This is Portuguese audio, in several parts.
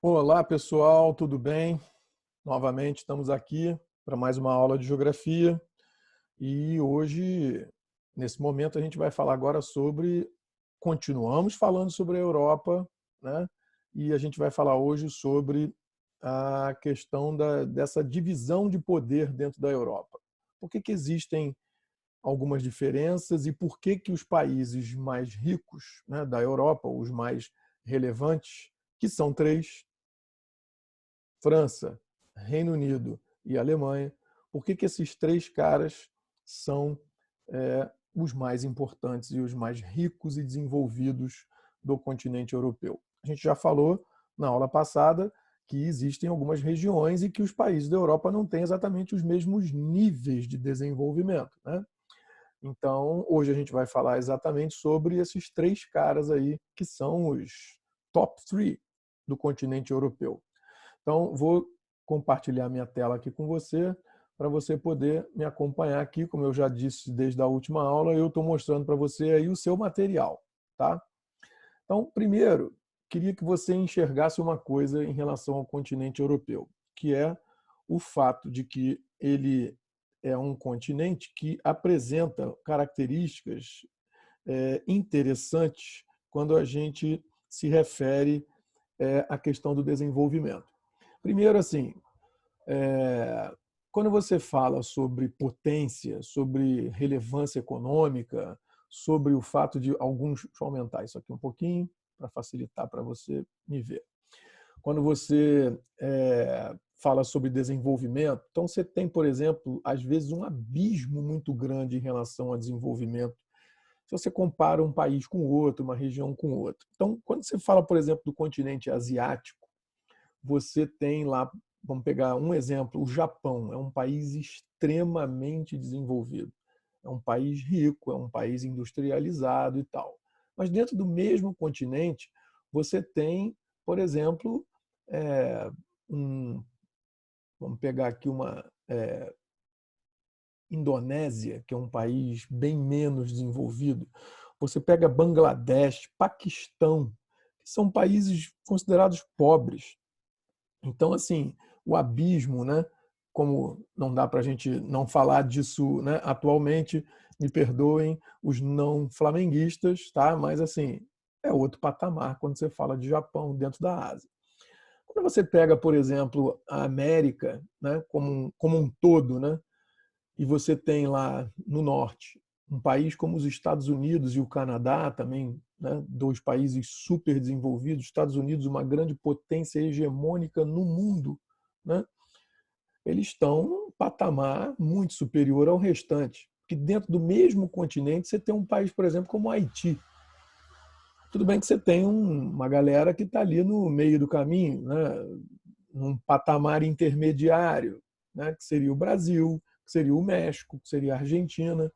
Olá, pessoal, tudo bem? Novamente estamos aqui para mais uma aula de geografia e hoje, nesse momento, a gente vai falar agora continuamos falando sobre a Europa, né? E a gente vai falar hoje sobre a questão dessa divisão de poder dentro da Europa. Por que que existem algumas diferenças e por que que os países mais ricos, né, da Europa, os mais relevantes, que são três: França, Reino Unido e Alemanha, por que que esses três caras são os mais importantes e os mais ricos e desenvolvidos do continente europeu? A gente já falou na aula passada que existem algumas regiões e que os países da Europa não têm exatamente os mesmos níveis de desenvolvimento, né? Então, hoje a gente vai falar exatamente sobre esses três caras aí, que são os top three do continente europeu. Então, vou compartilhar minha tela aqui com você, para você poder me acompanhar aqui. Como eu já disse desde a última aula, eu estou mostrando para você aí o seu material, tá? Então, primeiro, queria que você enxergasse uma coisa em relação ao continente europeu, que é o fato de que ele é um continente que apresenta características interessantes quando a gente se refere à questão do desenvolvimento. Primeiro, assim, quando você fala sobre potência, sobre relevância econômica, sobre o fato de alguns... Deixa eu aumentar isso aqui um pouquinho para facilitar para você me ver. Quando você fala sobre desenvolvimento, então você tem, por exemplo, às vezes um abismo muito grande em relação ao desenvolvimento, se você compara um país com outro, uma região com outra. Então, quando você fala, por exemplo, do continente asiático, você tem lá, vamos pegar um exemplo, o Japão é um país extremamente desenvolvido. É um país rico, é um país industrializado e tal. Mas dentro do mesmo continente, você tem, por exemplo, é, um, vamos pegar aqui uma Indonésia, que é um país bem menos desenvolvido. Você pega Bangladesh, Paquistão, que são países considerados pobres. Então, assim, o abismo, né? Como não dá para a gente não falar disso, né, atualmente, me perdoem os não flamenguistas, tá? Mas, assim, é outro patamar quando você fala de Japão dentro da Ásia. Quando você pega, por exemplo, a América, né, como um todo, né, e você tem lá no norte um país como os Estados Unidos e o Canadá também, né, dois países super desenvolvidos, Estados Unidos uma grande potência hegemônica no mundo, né, eles estão num patamar muito superior ao restante. Que dentro do mesmo continente você tem um país, por exemplo, como o Haiti. Tudo bem que você tem uma galera que está ali no meio do caminho, né, num patamar intermediário, né, que seria o Brasil, que seria o México, que seria a Argentina.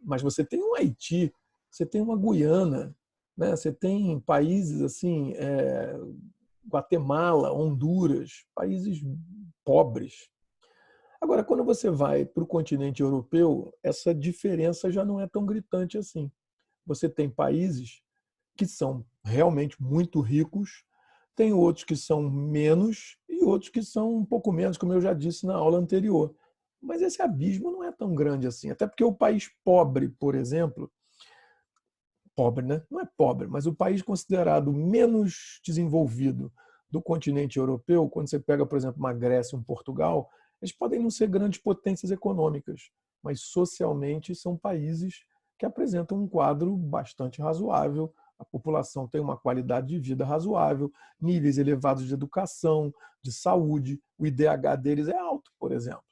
Mas você tem um Haiti, você tem uma Guiana, né? Você tem países assim, Guatemala, Honduras, países pobres. Agora, quando você vai para o continente europeu, essa diferença já não é tão gritante assim. Você tem países que são realmente muito ricos, tem outros que são menos e outros que são um pouco menos, como eu já disse na aula anterior. Mas esse abismo não é tão grande assim, até porque o país pobre, por exemplo, pobre, né? Não é pobre, mas o país considerado menos desenvolvido do continente europeu, quando você pega, por exemplo, uma Grécia, um Portugal, eles podem não ser grandes potências econômicas, mas socialmente são países que apresentam um quadro bastante razoável. A população tem uma qualidade de vida razoável, níveis elevados de educação, de saúde, o IDH deles é alto, por exemplo,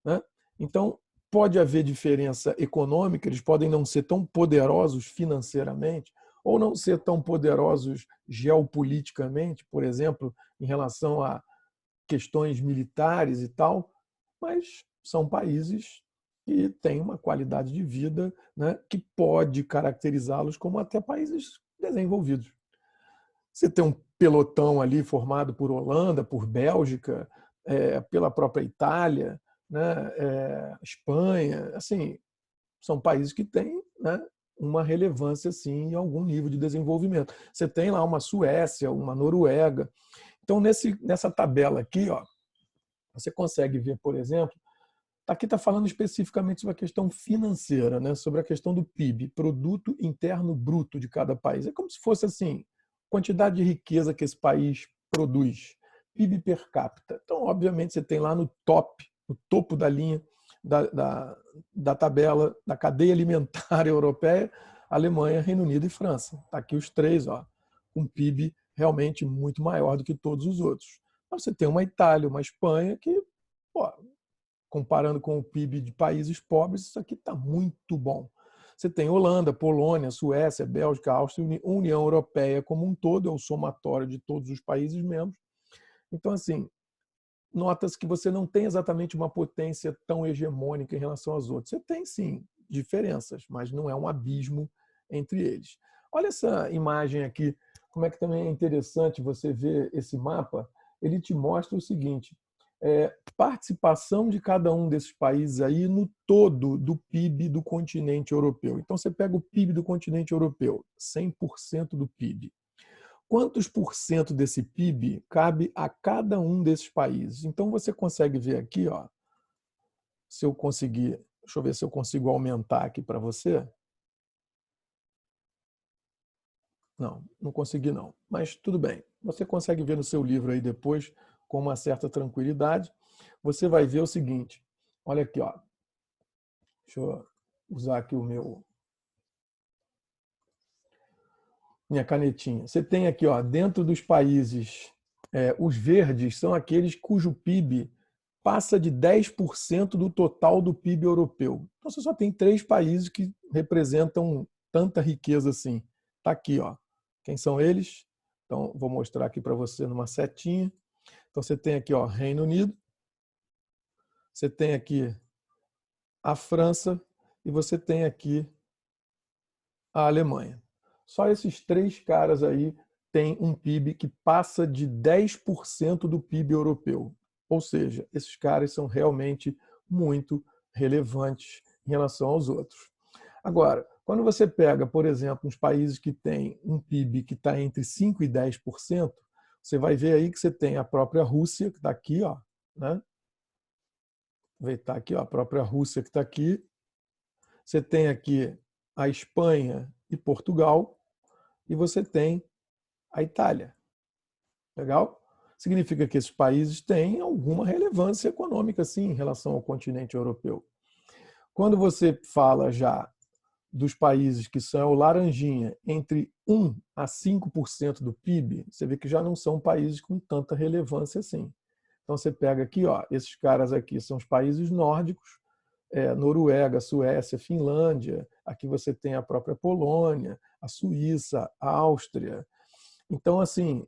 né? Então, pode haver diferença econômica, eles podem não ser tão poderosos financeiramente, ou não ser tão poderosos geopoliticamente, por exemplo, em relação a questões militares e tal, mas são países que têm uma qualidade de vida, né, que pode caracterizá-los como até países desenvolvidos. Você tem um pelotão ali formado por Holanda, por Bélgica, pela própria Itália, né, Espanha, assim, são países que têm, né, uma relevância assim, em algum nível de desenvolvimento. Você tem lá uma Suécia, uma Noruega. Então, nessa tabela aqui, ó, você consegue ver, por exemplo, aqui está falando especificamente sobre a questão financeira, né? Sobre a questão do PIB, Produto Interno Bruto de cada país. É como se fosse assim, quantidade de riqueza que esse país produz, PIB per capita. Então, obviamente, você tem lá no top, no topo da linha da tabela da cadeia alimentar europeia, Alemanha, Reino Unido e França. Está aqui os três, ó, com PIB realmente muito maior do que todos os outros. Mas você tem uma Itália, uma Espanha que, pô, comparando com o PIB de países pobres, isso aqui está muito bom. Você tem Holanda, Polônia, Suécia, Bélgica, Áustria, União Europeia como um todo, é o somatório de todos os países membros. Então, assim, nota-se que você não tem exatamente uma potência tão hegemônica em relação aos outros. Você tem, sim, diferenças, mas não é um abismo entre eles. Olha essa imagem aqui, como é que também é interessante você ver esse mapa. Ele te mostra o seguinte, participação de cada um desses países aí no todo do PIB do continente europeu. Então, você pega o PIB do continente europeu, 100% do PIB. Quantos por cento desse PIB cabe a cada um desses países? Então, você consegue ver aqui, ó, se eu conseguir, deixa eu ver se eu consigo aumentar aqui para você. Não, não consegui não, mas tudo bem. Você consegue ver no seu livro aí depois com uma certa tranquilidade. Você vai ver o seguinte, olha aqui, ó. Deixa eu usar aqui minha canetinha. Você tem aqui, ó, dentro dos países, os verdes são aqueles cujo PIB passa de 10% do total do PIB europeu. Então você só tem 3 países que representam tanta riqueza assim. Está aqui, ó. Quem são eles? Então vou mostrar aqui para você numa setinha. Então você tem aqui, ó, Reino Unido, você tem aqui a França e você tem aqui a Alemanha. Só esses 3 caras aí têm um PIB que passa de 10% do PIB europeu. Ou seja, esses caras são realmente muito relevantes em relação aos outros. Agora, quando você pega, por exemplo, uns países que têm um PIB que está entre 5% e 10%, você vai ver aí que você tem a própria Rússia, que está aqui, ó, né? Está aqui, ó, a própria Rússia que está aqui. Você tem aqui a Espanha e Portugal, e você tem a Itália. Legal? Significa que esses países têm alguma relevância econômica, sim, em relação ao continente europeu. Quando você fala já dos países que são o laranjinha, entre 1 a 5% do PIB, você vê que já não são países com tanta relevância assim. Então você pega aqui, ó, esses caras aqui são os países nórdicos, Noruega, Suécia, Finlândia, aqui você tem a própria Polônia, a Suíça, a Áustria. Então, assim,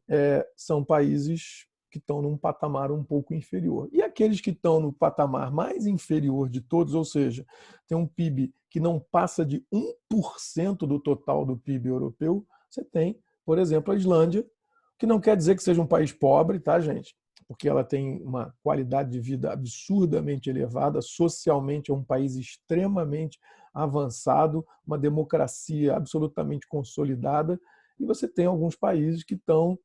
são países que estão num patamar um pouco inferior. E aqueles que estão no patamar mais inferior de todos, ou seja, tem um PIB que não passa de 1% do total do PIB europeu, você tem, por exemplo, a Islândia, que não quer dizer que seja um país pobre, tá, gente? Porque ela tem uma qualidade de vida absurdamente elevada, socialmente é um país extremamente avançado, uma democracia absolutamente consolidada, e você tem alguns países que estão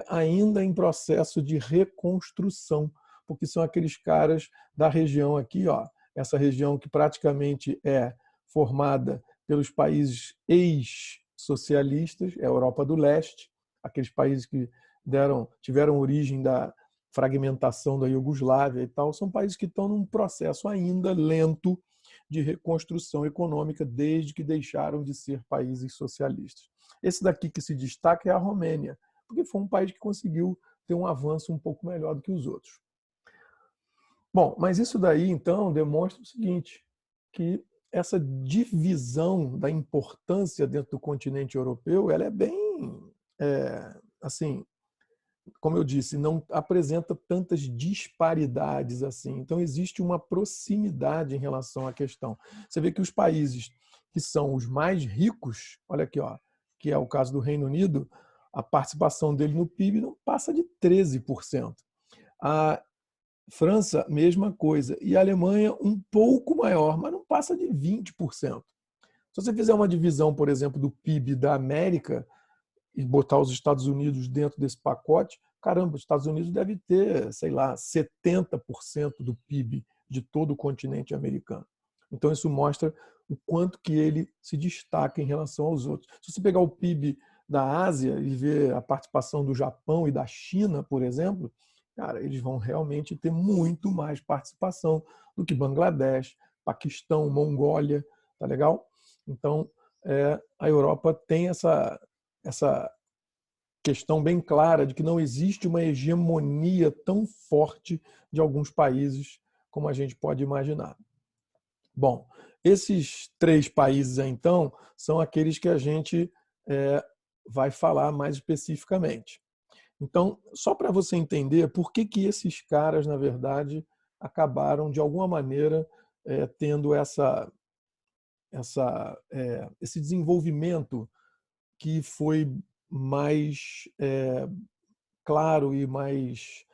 ainda em processo de reconstrução, porque são aqueles caras da região aqui, ó, essa região que praticamente é formada pelos países ex-socialistas, a Europa do Leste, aqueles países que tiveram origem da fragmentação da Iugoslávia e tal, são países que estão num processo ainda lento de reconstrução econômica desde que deixaram de ser países socialistas. Esse daqui que se destaca é a Romênia, porque foi um país que conseguiu ter um avanço um pouco melhor do que os outros. Bom, mas isso daí, então, demonstra o seguinte, que essa divisão da importância dentro do continente europeu, ela é bem, assim, como eu disse, não apresenta tantas disparidades assim. Então, existe uma proximidade em relação à questão. Você vê que os países que são os mais ricos, olha aqui, ó, que é o caso do Reino Unido, a participação dele no PIB não passa de 13%. A França, mesma coisa. E a Alemanha, um pouco maior, mas não passa de 20%. Se você fizer uma divisão, por exemplo, do PIB da América e botar os Estados Unidos dentro desse pacote, caramba, os Estados Unidos deve ter, sei lá, 70% do PIB de todo o continente americano. Então isso mostra o quanto que ele se destaca em relação aos outros. Se você pegar o PIB da Ásia e ver a participação do Japão e da China, por exemplo, cara, eles vão realmente ter muito mais participação do que Bangladesh, Paquistão, Mongólia, tá legal? Então, a Europa tem essa questão bem clara de que não existe uma hegemonia tão forte de alguns países como a gente pode imaginar. Bom, esses 3 países, então, são aqueles que a gente vai falar mais especificamente. Então, só para você entender por que esses caras, na verdade, acabaram, de alguma maneira, tendo esse desenvolvimento que foi mais claro e mais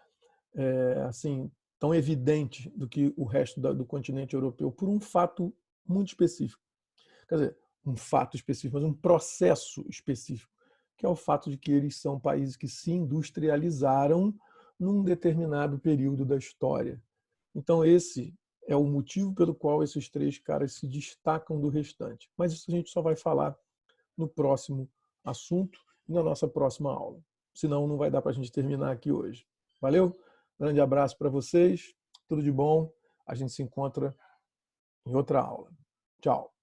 assim tão evidente do que o resto do continente europeu por um fato muito específico. Quer dizer, um fato específico, mas um processo específico, que é o fato de que eles são países que se industrializaram num determinado período da história. Então esse é o motivo pelo qual esses 3 caras se destacam do restante. Mas isso a gente só vai falar no próximo assunto e na nossa próxima aula. Senão não vai dar para a gente terminar aqui hoje. Valeu? Grande abraço para vocês. Tudo de bom. A gente se encontra em outra aula. Tchau.